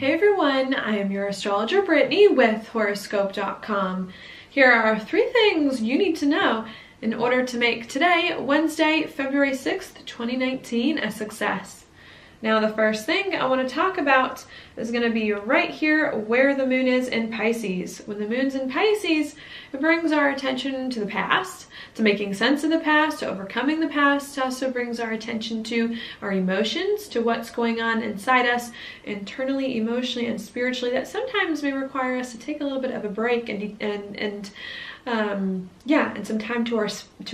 Hey everyone, I am your astrologer Brittany with Horoscope.com. Here are 3 things you need to know in order to make today, Wednesday, February 6th, 2019, a success. Now the first thing I want to talk about is going to be right here where the moon is in Pisces. When the moon's in Pisces, it brings our attention to the past, to making sense of the past, to overcoming the past. It also brings our attention to our emotions, to what's going on inside us internally, emotionally, and spiritually that sometimes may require us to take a little bit of a break and some time to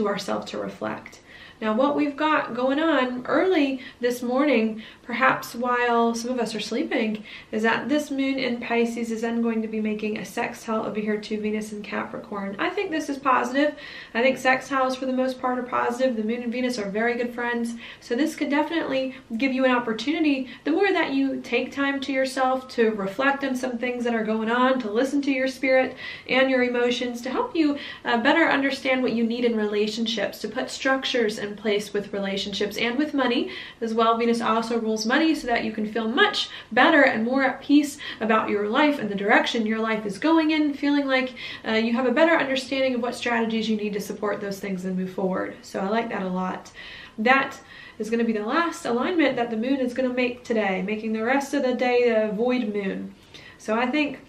ourselves to reflect. Now what we've got going on early this morning, perhaps while some of us are sleeping, is that this moon in Pisces is then going to be making a sextile over here to Venus in Capricorn. I think this is positive. I think sextiles for the most part are positive. The moon and Venus are very good friends. So this could definitely give you an opportunity, the more that you take time to yourself to reflect on some things that are going on, to listen to your spirit and your emotions, to help you better understand what you need in relationships, to put structures in place with relationships and with money as well. Venus also rules money, so that you can feel much better and more at peace about your life and the direction your life is going in, feeling like you have a better understanding of what strategies you need to support those things and move forward. So I like that a lot. That is going to be the last alignment that the moon is going to make today, making the rest of the day a void moon. So I think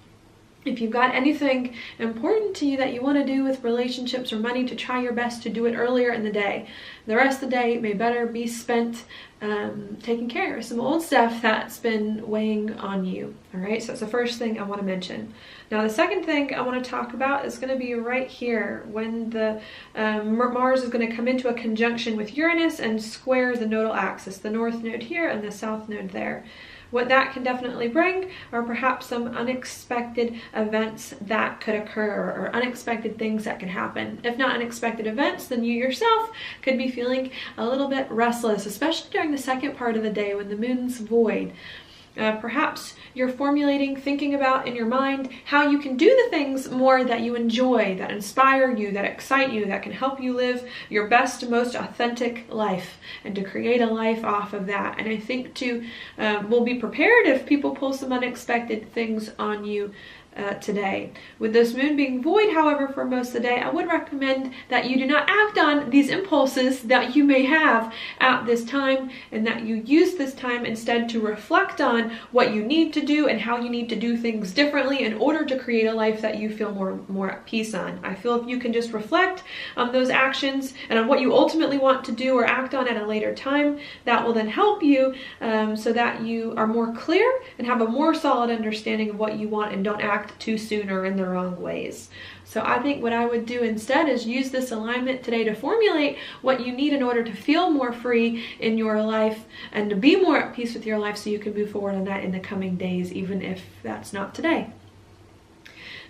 if you've got anything important to you that you want to do with relationships or money, to try your best to do it earlier in the day. The rest of the day may better be spent taking care of some old stuff that's been weighing on you. All right, so that's the first thing I want to mention. Now the second thing I want to talk about is going to be right here when the Mars is going to come into a conjunction with Uranus and square the nodal axis, the north node here and the south node there. What that can definitely bring are perhaps some unexpected events that could occur, or unexpected things that can happen. If not unexpected events, then you yourself could be feeling a little bit restless, especially during the second part of the day when the moon's void. Perhaps you're formulating, thinking about in your mind how you can do the things more that you enjoy, that inspire you, that excite you, that can help you live your best, most authentic life, and to create a life off of that. And I think too, we'll be prepared if people pull some unexpected things on you today. With this moon being void, however, for most of the day, I would recommend that you do not act on these impulses that you may have at this time, and that you use this time instead to reflect on what you need to do and how you need to do things differently in order to create a life that you feel more at peace on. I feel if you can just reflect on those actions and on what you ultimately want to do or act on at a later time, that will then help you so that you are more clear and have a more solid understanding of what you want and don't act too soon or in the wrong ways. So I think what I would do instead is use this alignment today to formulate what you need in order to feel more free in your life and to be more at peace with your life, so you can move forward on that in the coming days, even if that's not today.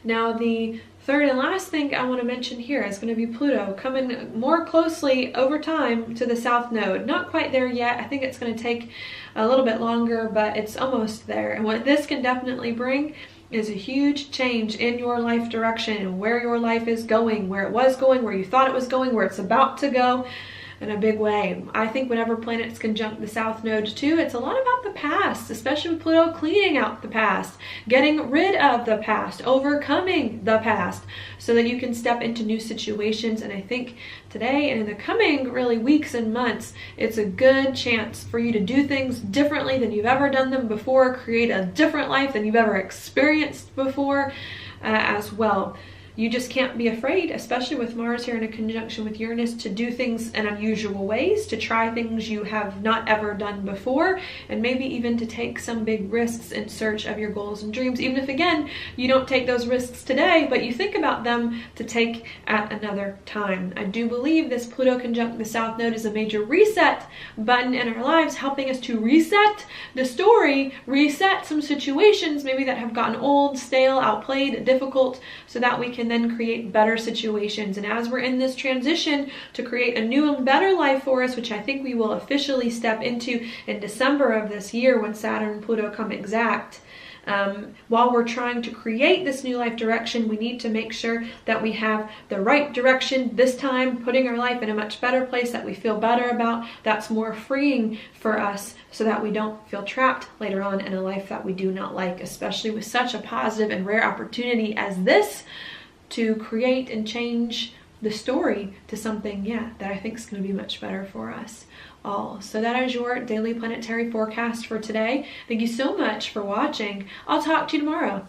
Now the third and last thing I want to mention here is going to be Pluto coming more closely over time to the south node. Not quite there yet. I think it's going to take a little bit longer, but it's almost there. And what this can definitely bring is a huge change in your life direction and where your life is going, where it was going, where you thought it was going, where it's about to go, in a big way. I think whenever planets conjunct the south node too, it's a lot about the past, especially with Pluto cleaning out the past, getting rid of the past, overcoming the past, so that you can step into new situations. And I think today and in the coming really weeks and months, it's a good chance for you to do things differently than you've ever done them before, create a different life than you've ever experienced before as well. You just can't be afraid, especially with Mars here in a conjunction with Uranus, to do things in unusual ways, to try things you have not ever done before, and maybe even to take some big risks in search of your goals and dreams, even if, again, you don't take those risks today, but you think about them to take at another time. I do believe this Pluto conjunct the South Node is a major reset button in our lives, helping us to reset the story, reset some situations maybe that have gotten old, stale, outplayed, difficult, so that we can then create better situations. And as we're in this transition to create a new and better life for us, which I think we will officially step into in December of this year when Saturn and Pluto come exact, while we're trying to create this new life direction, we need to make sure that we have the right direction this time, putting our life in a much better place that we feel better about, that's more freeing for us, so that we don't feel trapped later on in a life that we do not like, especially with such a positive and rare opportunity as this to create and change the story to something, that I think is going to be much better for us all. So that is your daily planetary forecast for today. Thank you so much for watching. I'll talk to you tomorrow.